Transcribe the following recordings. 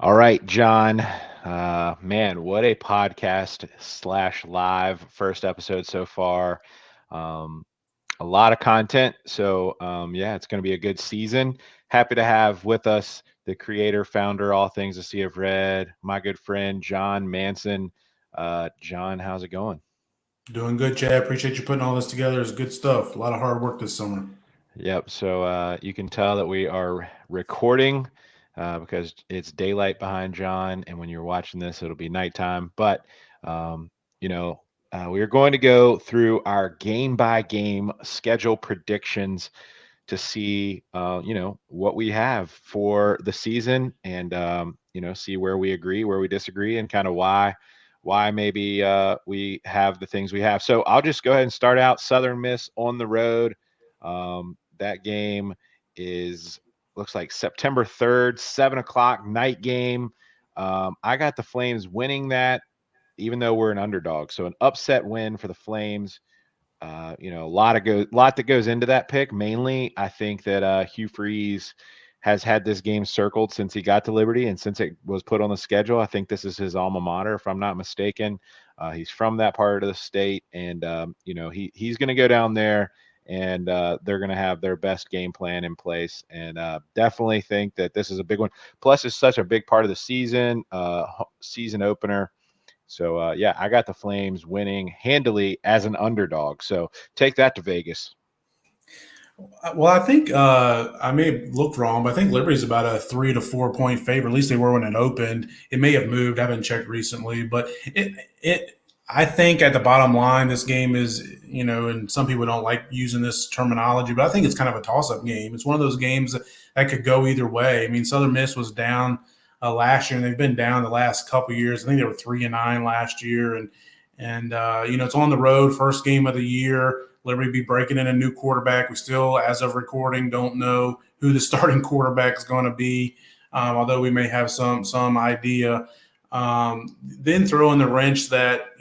All right, John. Man, what a podcast slash live first episode so far. Um, a lot of content. So, yeah, it's going to be a good season. Happy to have with us the creator, founder, all things the Sea of Red, my good friend, John Manson. John, how's it going? Doing good, Chad. Appreciate you putting all this together. It's good stuff. A lot of hard work this summer. Yep. So you can tell that we are recording because it's daylight behind John, and when you're watching this, it'll be nighttime. But um, you know, we are going to go through our game by game schedule predictions to see, what we have for the season, and see where we agree, where we disagree, and kind of why maybe we have the things we have. So I'll just go ahead and start out. Southern Miss on the road. That game is looks like September 3rd, 7 o'clock night game. I got the Flames winning that, even though we're an underdog. So an upset win for the Flames. A lot that goes into that pick. Mainly, I think that Hugh Freeze has had this game circled since he got to Liberty and since it was put on the schedule. I think this is his alma mater, if I'm not mistaken. He's from that part of the state, and he's going to go down there, and they're going to have their best game plan in place. And definitely think that this is a big one. Plus, it's such a big part of the season, season opener. So yeah, I got the Flames winning handily as an underdog. So take that to Vegas. Well, I think I may have looked wrong, but I think Liberty's about a 3 to 4 point favorite. At least they were when it opened. It may have moved. I haven't checked recently, but it. I think at the bottom line, this game is, and some people don't like using this terminology, but I think it's kind of a toss-up game. It's one of those games that could go either way. I mean, Southern Miss was down last year, and they've been down the last couple of years. I think they were 3-9 last year, and it's on the road, first game of the year. Liberty be breaking in a new quarterback. We still, as of recording, don't know who the starting quarterback is going to be, although we may have some idea. Then throw in the wrench that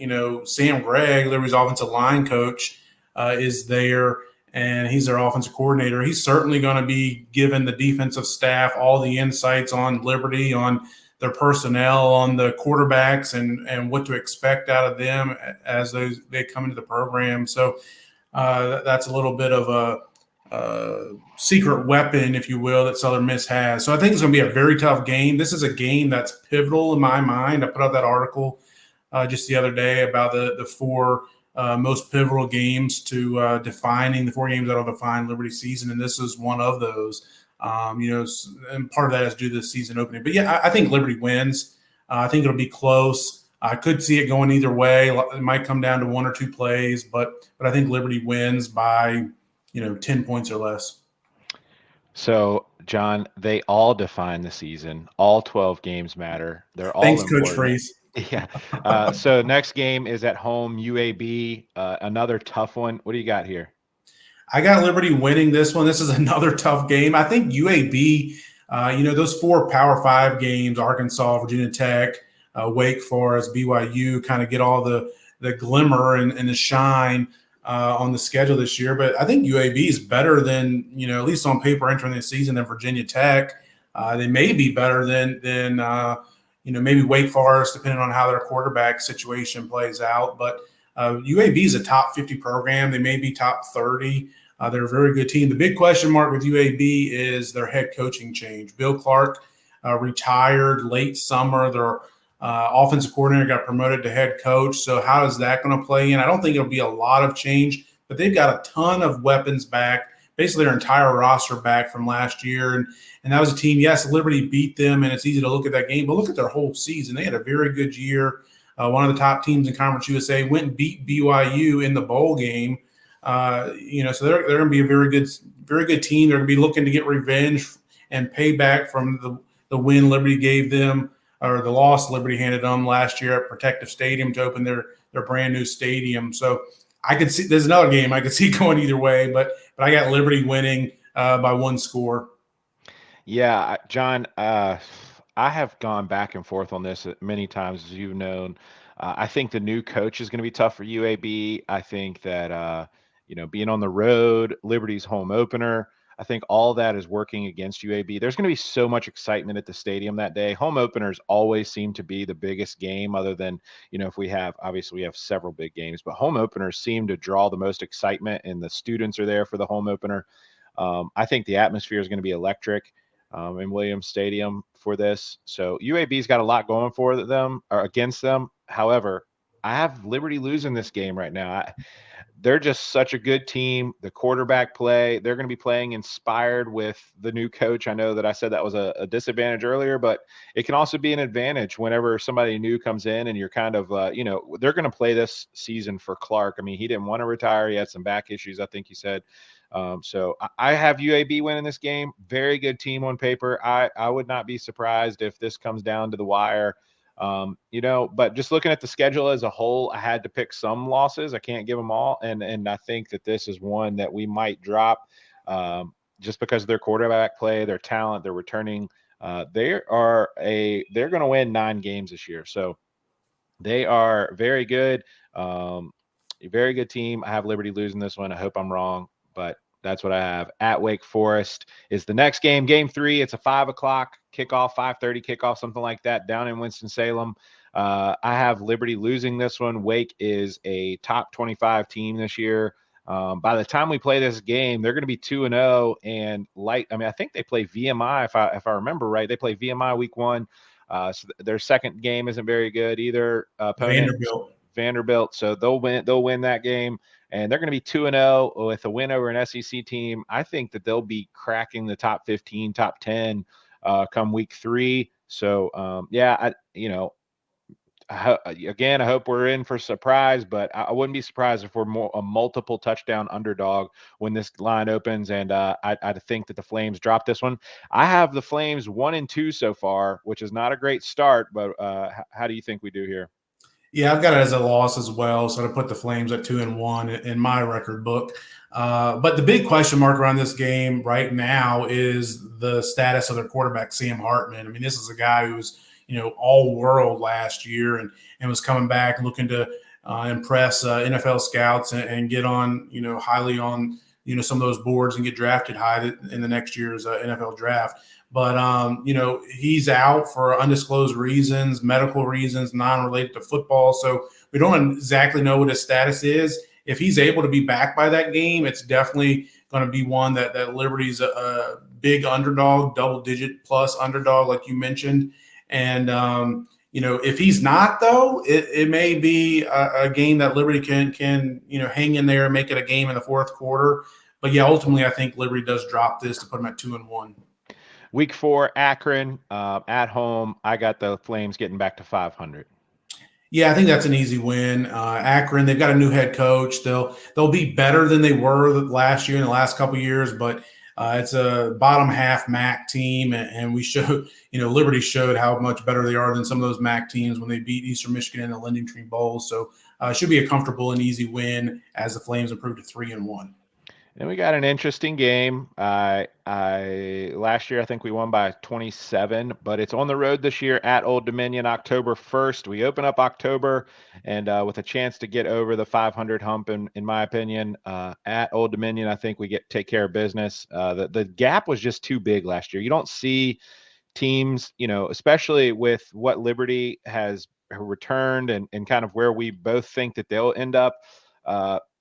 Sam Gregg, Liberty's offensive line coach, is there, and he's their offensive coordinator. He's certainly going to be giving the defensive staff all the insights on Liberty, on their personnel, on the quarterbacks, and what to expect out of them as they come into the program. So that's a little bit of a secret weapon, if you will, that Southern Miss has. So I think it's going to be a very tough game. This is a game that's pivotal in my mind. I put out that article just the other day about the four most pivotal games to defining the 4 games that will define Liberty season, and this is one of those. And part of that is due to the season opening. But yeah, I think Liberty wins. I think it'll be close. I could see it going either way. It might come down to 1 or 2 plays, but I think Liberty wins by 10 points or less. So, John, they all define the season. All 12 games matter. They're all Thanks, Coach important. Freeze. Yeah. So next game is at home, UAB. Another tough one. What do you got here? I got Liberty winning this one. This is another tough game. I think UAB, those 4 Power 5 games, Arkansas, Virginia Tech, Wake Forest, BYU, kind of get all the glimmer and the shine on the schedule this year. But I think UAB is better than, at least on paper entering the season, than Virginia Tech. They may be better than maybe Wake Forest, depending on how their quarterback situation plays out. But UAB is a top 50 program. They may be top 30. They're a very good team. The big question mark with UAB is their head coaching change. Bill Clark retired late summer. Their offensive coordinator got promoted to head coach. So how is that going to play in? I don't think it'll be a lot of change, but they've got a ton of weapons back, basically their entire roster back from last year. And that was a team, yes, Liberty beat them, and it's easy to look at that game, but look at their whole season. They had a very good year. One of the top teams in Conference USA went and beat BYU in the bowl game. So they're going to be a very good team. They're going to be looking to get revenge and payback from the win Liberty gave them, or the loss Liberty handed them last year at Protective Stadium to open their brand new stadium. So I could see there's another game I could see going either way, but I got Liberty winning by 1 score. Yeah, John, I have gone back and forth on this many times, as you've known. I think the new coach is going to be tough for UAB. I think that being on the road, Liberty's home opener. I think all that is working against UAB. There's going to be so much excitement at the stadium that day. Home openers always seem to be the biggest game, other than, if we have, obviously we have several big games, but home openers seem to draw the most excitement, and the students are there for the home opener. I think the atmosphere is going to be electric in Williams Stadium for this. So UAB's got a lot going for them or against them. However, I have Liberty losing this game right now. They're just such a good team. The quarterback play, they're going to be playing inspired with the new coach. I know that I said that was a disadvantage earlier, but it can also be an advantage whenever somebody new comes in and you're kind of, they're going to play this season for Clark. I mean, he didn't want to retire. He had some back issues, I think he said. So I have UAB winning this game. Very good team on paper. I would not be surprised if this comes down to the wire. But just looking at the schedule as a whole, I had to pick some losses. I can't give them all. And I think that this is one that we might drop just because of their quarterback play, their talent, their returning. They're going to win 9 games this year. So they are very good. A very good team. I have Liberty losing this one. I hope I'm wrong, but that's what I have. At Wake Forest is the next game, game 3. It's a 5:00 kickoff, 5:30 kickoff, something like that, down in Winston-Salem. I have Liberty losing this one. Wake is a top 25 team this year. By the time we play this game, they're going to be 2-0 and light. I mean, I think they play VMI if I remember right. They play VMI week 1. So their second game isn't very good either. Opponent Vanderbilt. So they'll win that game, and they're going to be 2-0 with a win over an SEC team. I think that they'll be cracking the top 15, top 10 come week 3. So I hope we're in for surprise, but I wouldn't be surprised if we're a multiple touchdown underdog when this line opens. And I think that the Flames drop this one. I have the Flames 1-2 so far, which is not a great start, but how do you think we do here? Yeah, I've got it as a loss as well. So to put the Flames at 2-1 in my record book. But the big question mark around this game right now is the status of their quarterback, Sam Hartman. I mean, this is a guy who was, all world last year and was coming back looking to impress NFL scouts and get on, highly on, some of those boards and get drafted high in the next year's NFL draft. But, he's out for undisclosed reasons, medical reasons, non-related to football. So we don't exactly know what his status is. If he's able to be back by that game, it's definitely going to be one that Liberty's a big underdog, double-digit plus underdog, like you mentioned. And, if he's not, though, it may be a game that Liberty can hang in there and make it a game in the fourth quarter. But, yeah, ultimately I think Liberty does drop this to put them at 2-1. Week 4, Akron at home. I got the Flames getting back to 500. Yeah, I think that's an easy win. Akron, they've got a new head coach. They'll be better than they were last year in the last couple of years, but it's a bottom half MAC team, and we showed, Liberty showed how much better they are than some of those MAC teams when they beat Eastern Michigan in the Lending Tree Bowl. So it should be a comfortable and easy win as the Flames improve to 3-1. Then we got an interesting game. Last year I think we won by 27, but it's on the road this year at Old Dominion, October 1st. We open up October and with a chance to get over the 500 hump, in my opinion, at Old Dominion. I think we take care of business. The gap was just too big last year. You don't see teams, especially with what Liberty has returned and kind of where we both think that they'll end up.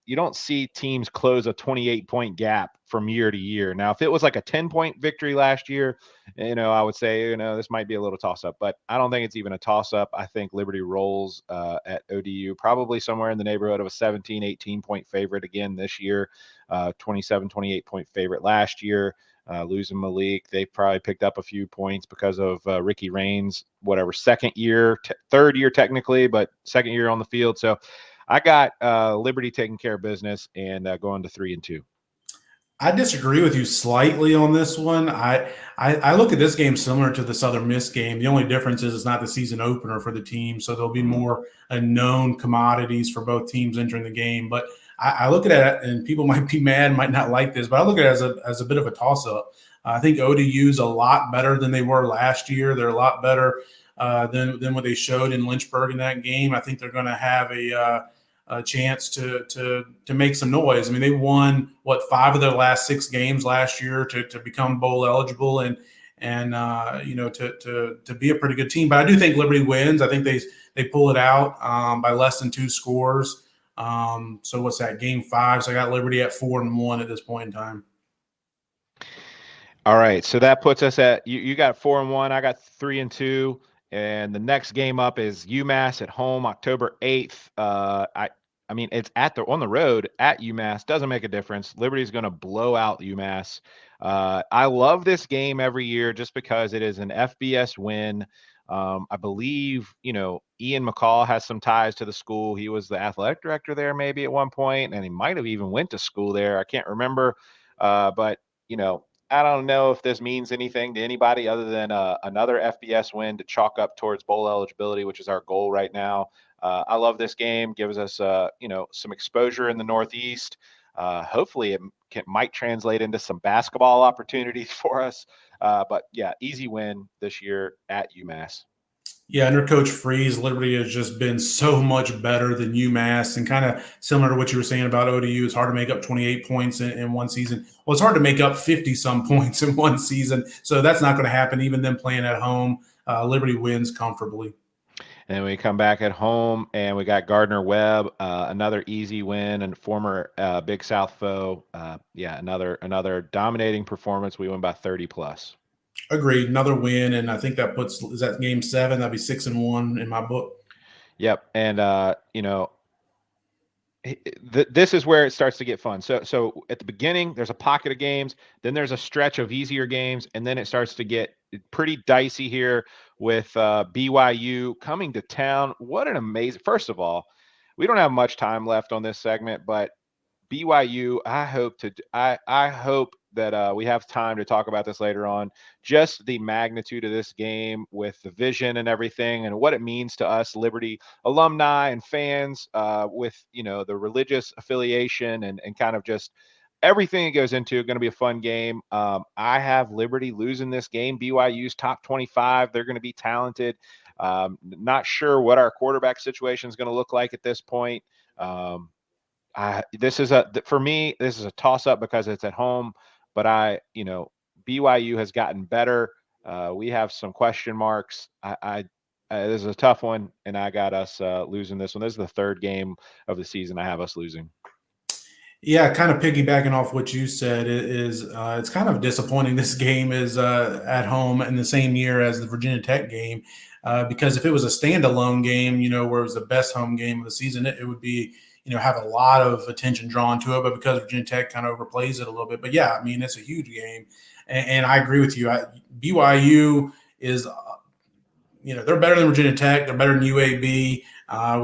You don't see teams close a 28-point gap from year to year. Now, if it was like a 10-point victory last year, I would say, this might be a little toss-up, but I don't think it's even a toss-up. I think Liberty rolls at ODU, probably somewhere in the neighborhood of a 17, 18-point favorite again this year, 27, 28-point favorite last year. Losing Malik, they probably picked up a few points because of Ricky Raines, third year technically, but second year on the field. So I got Liberty taking care of business and going to 3-2. I disagree with you slightly on this one. I look at this game similar to the Southern Miss game. The only difference is it's not the season opener for the team, so there'll be more known commodities for both teams entering the game. But I look at it, and people might be mad, might not like this, but I look at it as a bit of a toss-up. I think ODU's a lot better than they were last year. They're a lot better than what they showed in Lynchburg in that game. I think they're going to have chance to make some noise. I mean, they won what 5 of their last 6 games last year to become bowl eligible and to be a pretty good team. But I do think Liberty wins. I think they pull it out by less than 2 scores. So what's that? Game 5. So I got Liberty at 4-1 at this point in time. All right, so that puts us at you got 4-1, I got 3-2, and the next game up is UMass at home, October 8th. I mean it's on the road at UMass, doesn't make a difference. Liberty's going to blow out UMass. I love this game every year just because it is an FBS win. I believe Ian McCall has some ties to the school. He was the athletic director there maybe at one point, and he might have even went to school there. I can't remember, but I don't know if this means anything to anybody other than another FBS win to chalk up towards bowl eligibility, which is our goal right now. I love this game. Gives us, some exposure in the Northeast. Hopefully, might translate into some basketball opportunities for us. But yeah, easy win this year at UMass. Yeah, under Coach Freeze, Liberty has just been so much better than UMass, and kind of similar to what you were saying about ODU. It's hard to make up 28 points in one season. Well, it's hard to make up 50 some points in one season, so that's not going to happen. Even them playing at home, Liberty wins comfortably. And we come back at home, and we got Gardner Webb, another easy win, and former Big South foe. Yeah, another dominating performance. We win by 30 plus. Agreed. Another win, and I think is that game 7? That'd be 6-1 in my book. Yep, and this is where it starts to get fun. So at the beginning, there's a pocket of games, then there's a stretch of easier games, and then it starts to get pretty dicey here with BYU coming to town. What an amazing! First of all, we don't have much time left on this segment, but BYU, I hope that we have time to talk about this later on. Just the magnitude of this game with the vision and everything, and what it means to us Liberty alumni and fans, with the religious affiliation and kind of just everything that goes into it. Going to be a fun game. I have Liberty losing this game. BYU's top 25. They're going to be talented. Not sure what our quarterback situation is going to look like at this point. For me, this is a toss up because it's at home, but BYU has gotten better. We have some question marks. This is a tough one, and I got us losing this one. This is the third game of the season I have us losing. Yeah, kind of piggybacking off what you said, it's kind of disappointing this game is at home in the same year as the Virginia Tech game, because if it was a standalone game, where it was the best home game of the season, it would be have a lot of attention drawn to it. But because Virginia Tech kind of overplays it a little bit, but yeah, I mean it's a huge game, and I agree with you. BYU is, they're better than Virginia Tech. They're better than UAB. We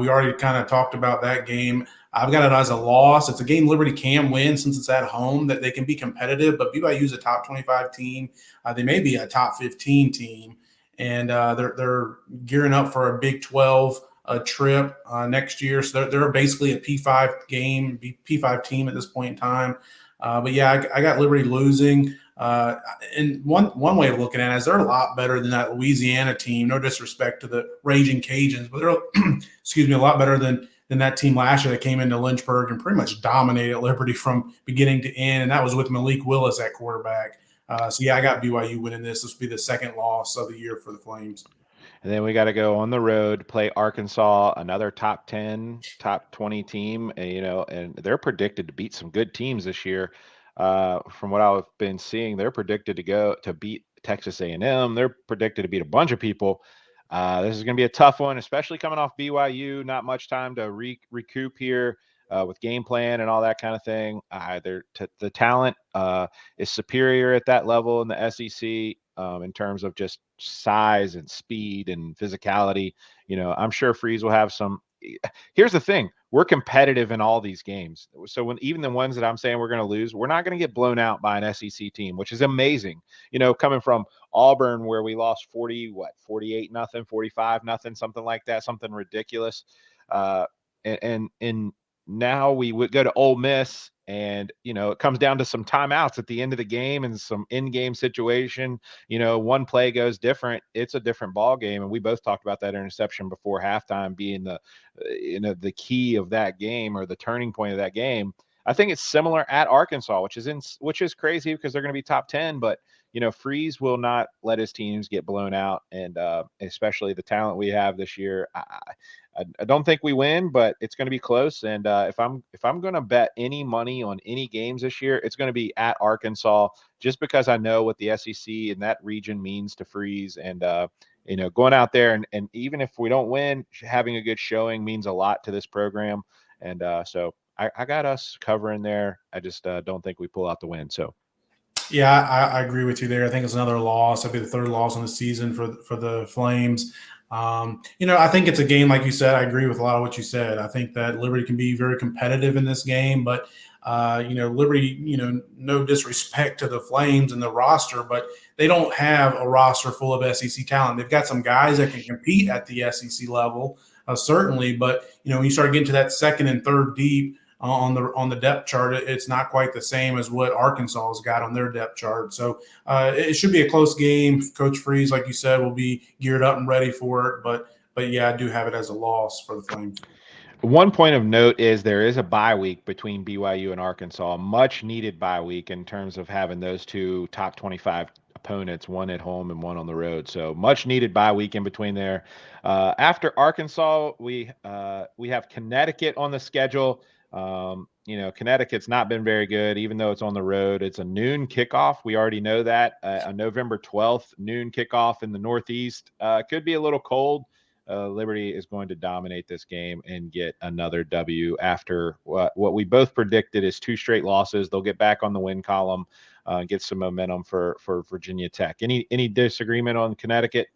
already kind of talked about that game. I've got it as a loss. It's a game Liberty can win since it's at home, that they can be competitive. But BYU is a top 25 team. They may be a top 15 team, and they're gearing up for a Big 12 trip next year. So they're basically a P5 team at this point in time. But yeah, I got Liberty losing. And one way of looking at it is they're a lot better than that Louisiana team. No disrespect to the Raging Cajuns, but they're a lot better than that team last year that came into Lynchburg and pretty much dominated Liberty from beginning to end. And that was with Malik Willis at quarterback. So yeah, I got BYU winning this. This will be the second loss of the year for the Flames. And then we got to go on the road, play Arkansas, another top 10, top 20 team, and they're predicted to beat some good teams this year. From what I've been seeing, they're predicted to beat Texas A&M. They're predicted to beat a bunch of people. This is going to be a tough one, especially coming off BYU. Not much time to recoup here with game plan and all that kind of thing. The talent is superior at that level in the SEC. In terms of just size and speed and physicality. I'm sure Freeze will have some. Here's the thing. We're competitive in all these games. So even the ones that I'm saying we're going to lose, we're not going to get blown out by an SEC team, which is amazing. Coming from Auburn where we lost 48-0, 45-0, something like that, something ridiculous. And now we would go to Ole Miss And, it comes down to some timeouts at the end of the game and some in-game situation. One play goes different. It's a different ball game. And we both talked about that interception before halftime being the key of that game, or the turning point of that game. I think it's similar at Arkansas, which is crazy because they're going to be top 10, but Freeze will not let his teams get blown out, and especially the talent we have this year. I don't think we win, but it's going to be close. And if I'm going to bet any money on any games this year, it's going to be at Arkansas, just because I know what the SEC and that region means to Freeze. And going out there, and even if we don't win, having a good showing means a lot to this program. And so I got us covering there. I just don't think we pull out the win. So. Yeah, I agree with you there. I think it's another loss. That'd be the third loss in the season for the Flames. I think it's a game, like you said. I agree with a lot of what you said. I think that Liberty can be very competitive in this game, but Liberty, no disrespect to the Flames and the roster, but they don't have a roster full of SEC talent. They've got some guys that can compete at the SEC level, certainly, but when you start getting to that second and third deep on the depth chart, it's not quite the same as what Arkansas has got on their depth chart. So it should be a close game. Coach Freeze, like you said, will be geared up and ready for it. But yeah, I do have it as a loss for the Flames. One point of note is there is a bye week between BYU and Arkansas, much needed bye week in terms of having those two top 25 opponents, one at home and one on the road. So much needed bye week in between there. After Arkansas, we have Connecticut on the schedule. Connecticut's not been very good, even though it's on the road. It's a noon kickoff. We already know that. A November 12th noon kickoff in the Northeast. Could be a little cold. Liberty is going to dominate this game and get another W after what we both predicted is 2 straight losses. They'll get back on the win column, get some momentum for Virginia Tech. Any disagreement on Connecticut?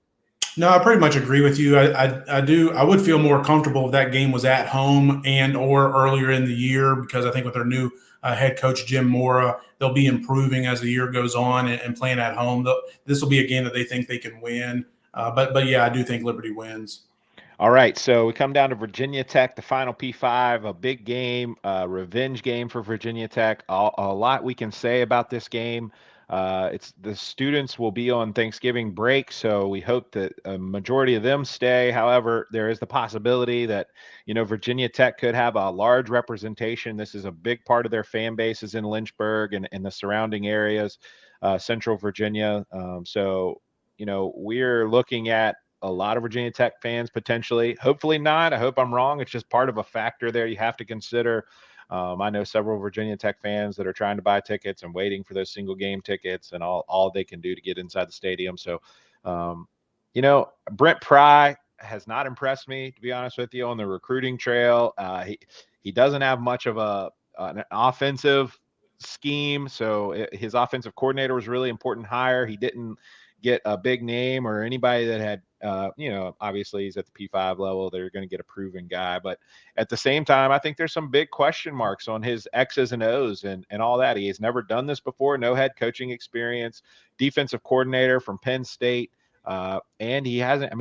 No, I pretty much agree with you. I do. I would feel more comfortable if that game was at home and or earlier in the year, because I think with their new head coach Jim Mora, they'll be improving as the year goes on and playing at home. This will be a game that they think they can win. But yeah, I do think Liberty wins. All right, so we come down to Virginia Tech, the final P5, a big game, revenge game for Virginia Tech. A lot we can say about this game. It's the students will be on Thanksgiving break, so we hope that a majority of them stay. However, there is the possibility that Virginia Tech could have a large representation. This is a big part of their fan base is in Lynchburg and the surrounding areas, Central Virginia. So we're looking at a lot of Virginia Tech fans potentially. Hopefully not. I hope I'm wrong. It's just part of a factor there you have to consider. I know several Virginia Tech fans that are trying to buy tickets and waiting for those single game tickets and all they can do to get inside the stadium. So, Brent Pry has not impressed me, to be honest with you, on the recruiting trail. He doesn't have much of an offensive scheme. So his offensive coordinator was really important hire. He didn't get a big name or anybody that had, obviously he's at the P5 level. They're going to get a proven guy. But at the same time, I think there's some big question marks on his X's and O's and all that. He has never done this before, no head coaching experience, defensive coordinator from Penn State. And he hasn't,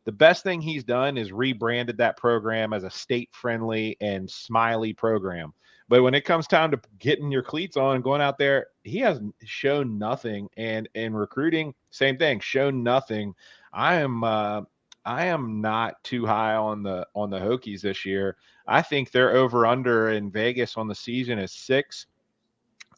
the best thing he's done is rebranded that program as a state-friendly and smiley program. But when it comes time to getting your cleats on and going out there, he has shown nothing. And in recruiting, same thing, shown nothing. I am not too high on the Hokies this year. I think their over/under in Vegas on the season is 6.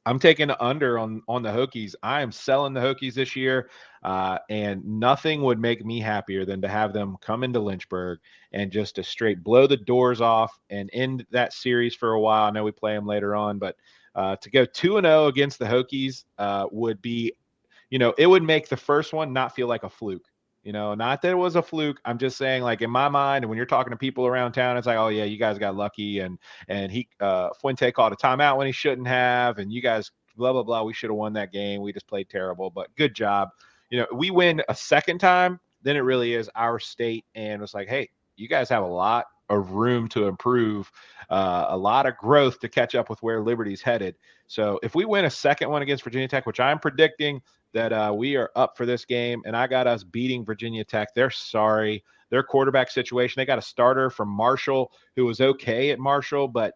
I'm taking the under on the Hokies. I am selling the Hokies this year, and nothing would make me happier than to have them come into Lynchburg and just to straight blow the doors off and end that series for a while. I know we play them later on, but to go 2-0 against the Hokies would be, it would make the first one not feel like a fluke. Not that it was a fluke. I'm just saying, like, in my mind, and when you're talking to people around town, it's like, oh yeah, you guys got lucky, and he Fuente called a timeout when he shouldn't have, and you guys blah blah blah. We should have won that game. We just played terrible, but good job. We win a second time, then it really is our state, and it's like, hey, you guys have a lot of room to improve, a lot of growth to catch up with where Liberty's headed. So if we win a second one against Virginia Tech, which I'm predicting that we are up for this game, and I got us beating Virginia Tech. They're sorry. Their quarterback situation, they got a starter from Marshall who was okay at Marshall, but,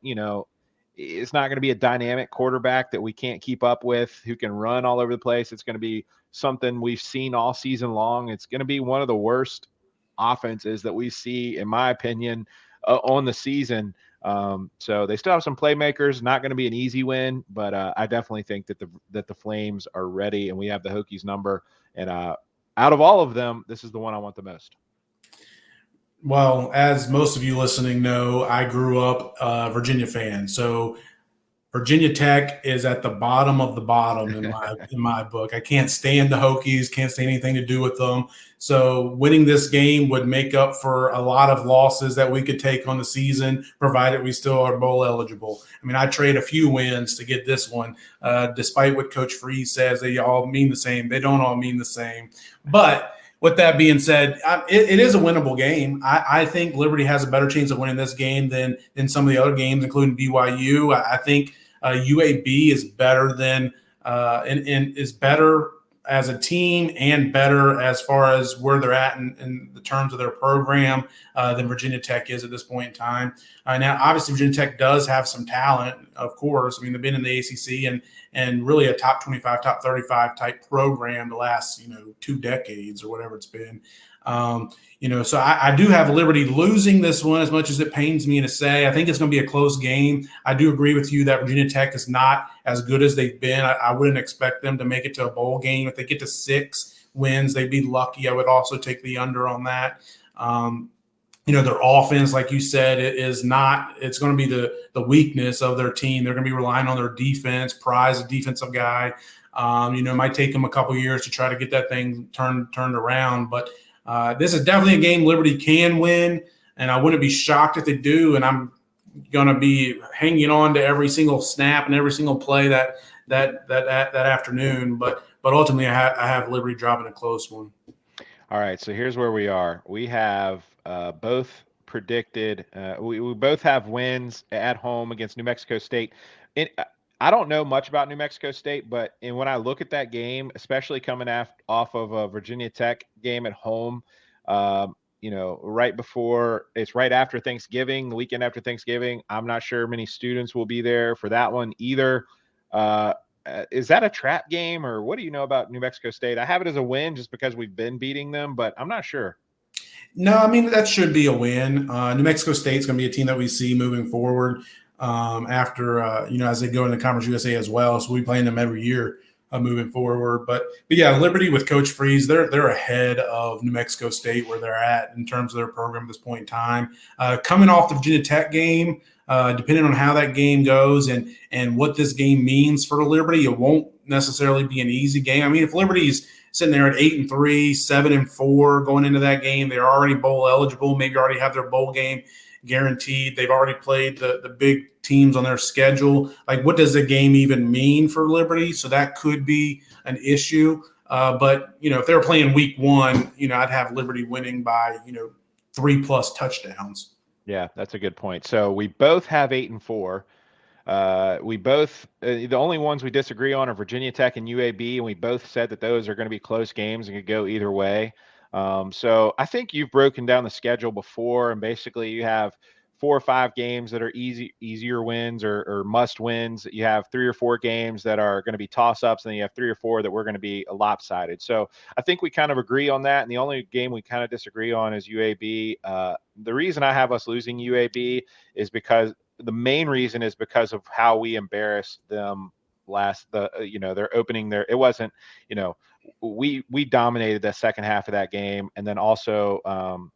it's not going to be a dynamic quarterback that we can't keep up with, who can run all over the place. It's going to be something we've seen all season long. It's going to be one of the worst offenses that we see, in my opinion, on the season. So they still have some playmakers. Not going to be an easy win, but I definitely think that the Flames are ready, and we have the Hokies number. And out of all of them, this is the one I want the most. Well, as most of you listening know, I grew up a Virginia fan. So Virginia Tech is at the bottom of the bottom in my book. I can't stand the Hokies, can't stand anything to do with them. So winning this game would make up for a lot of losses that we could take on the season, provided we still are bowl eligible. I mean, I trade a few wins to get this one, despite what Coach Freeze says. They all mean the same. They don't all mean the same. But with that being said, it is a winnable game. I think Liberty has a better chance of winning this game than some of the other games, including BYU. I think UAB is better than and is better as a team and better as far as where they're at in the terms of their program than Virginia Tech is at this point in time. Now, obviously, Virginia Tech does have some talent, of course. I mean, they've been in the ACC and really a top 25, top 35 type program the last 2 decades or whatever it's been. So I do have Liberty losing this one, as much as it pains me to say. I think it's going to be a close game. I do agree with you that Virginia Tech is not as good as they've been. I wouldn't expect them to make it to a bowl game. If they get to 6 wins, they'd be lucky. I would also take the under on that. Their offense, like you said, it's going to be the weakness of their team. They're going to be relying on their defense. Prize, a defensive guy. It might take them a couple years to try to get that thing turned around, but this is definitely a game Liberty can win, and I wouldn't be shocked if they do. And I'm going to be hanging on to every single snap and every single play that afternoon. But ultimately, I have Liberty dropping a close one. All right, so here's where we are. We have both predicted. We both have wins at home against New Mexico State. I don't know much about New Mexico State, but when I look at that game, especially coming off of a Virginia Tech game at home, right after Thanksgiving, the weekend after Thanksgiving. I'm not sure many students will be there for that one either. Is that a trap game, or what do you know about New Mexico State? I have it as a win just because we've been beating them, but I'm not sure. No, I mean, that should be a win. New Mexico State's going to be a team that we see moving forward after, as they go into Conference USA as well. So we play them every year moving forward. But yeah, Liberty with Coach Freeze, they're ahead of New Mexico State where they're at in terms of their program at this point in time. Coming off the Virginia Tech game, depending on how that game goes and what this game means for Liberty, it won't necessarily be an easy game. I mean, if Liberty's sitting there at 8-3, 7-4 going into that game, they're already bowl eligible, maybe already have their bowl game guaranteed. They've already played the big teams on their schedule. Like, what does the game even mean for Liberty? So that could be an issue. But if they were playing week 1, I'd have Liberty winning by 3+ touchdowns. Yeah, that's a good point. So we both have 8-4. We both the only ones we disagree on are Virginia Tech and UAB, and we both said that those are going to be close games and could go either way. So I think you've broken down the schedule before, and basically you have 4 or 5 games that are easier wins or must wins. You have 3 or 4 games that are going to be toss-ups, and then you have 3 or 4 that we're going to be lopsided. So I think we kind of agree on that. And the only game we kind of disagree on is UAB. The reason I have us losing UAB is because the main reason is because of how we embarrassed them they're opening it wasn't, we dominated the second half of that game. And then also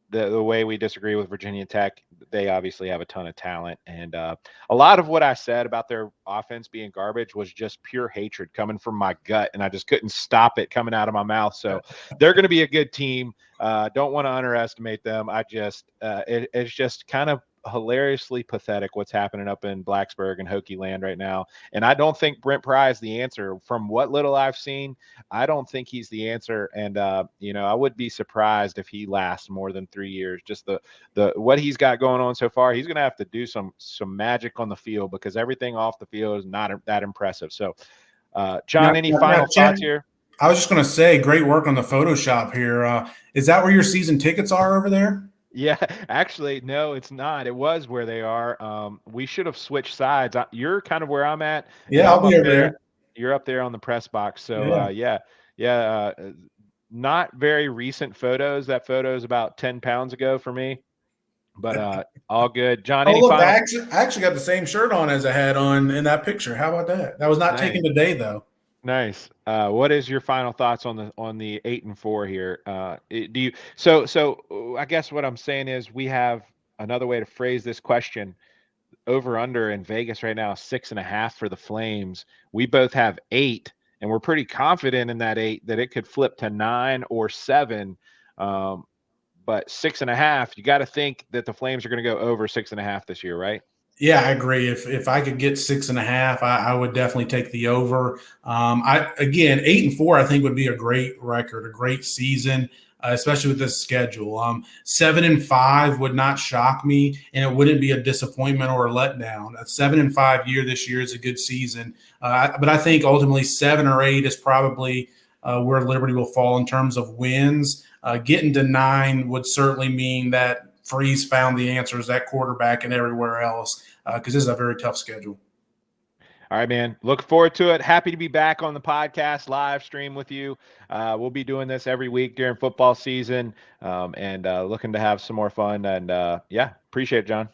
the way we disagree with Virginia Tech, they obviously have a ton of talent. And a lot of what I said about their offense being garbage was just pure hatred coming from my gut, and I just couldn't stop it coming out of my mouth. So they're going to be a good team. Don't want to underestimate them. It's just kind of hilariously pathetic what's happening up in Blacksburg and Hokie land right now. And I don't think Brent Pry is the answer. From what little I've seen, I don't think he's the answer. And I would be surprised if he lasts more than 3 years. Just the what he's got going on so far, he's going to have to do some magic on the field, because everything off the field is not that impressive. So John, any final thoughts here? I was just going to say, great work on the Photoshop here. Is that where your season tickets are over there? Yeah, actually, no, it's not. It was where they are. We should have switched sides. You're kind of where I'm at, and Yeah, I'll I'm be up over there. there. You're up there on the press box. So, Yeah. yeah. Not very recent photos. That photo is about 10 pounds ago for me, but all good. John, Oh, any look, final? I actually got the same shirt on as I had on in that picture. How about that? That was not Nice. taken today, though. Nice. What is your final thoughts on the 8-4 here? Do you so I guess what I'm saying is we have another way to phrase this question. Over under in Vegas right now, 6.5 for the Flames. We both have 8, and we're pretty confident in that 8 that it could flip to 9 or 7. Um, but 6.5, you got to think that the Flames are going to go over 6.5 this year, right? Yeah, I agree. If I could get 6.5, I would definitely take the over. I again 8-4, I think would be a great record, a great season, especially with this schedule. 7-5 would not shock me, and it wouldn't be a disappointment or a letdown. A 7-5 year this year is a good season, but I think ultimately 7 or 8 is probably where Liberty will fall in terms of wins. Getting to 9 would certainly mean that Freeze found the answers at quarterback and everywhere else because this is a very tough schedule. All right, man. Look forward to it. Happy to be back on the podcast live stream with you. We'll be doing this every week during football season, and looking to have some more fun. And yeah, appreciate it, John.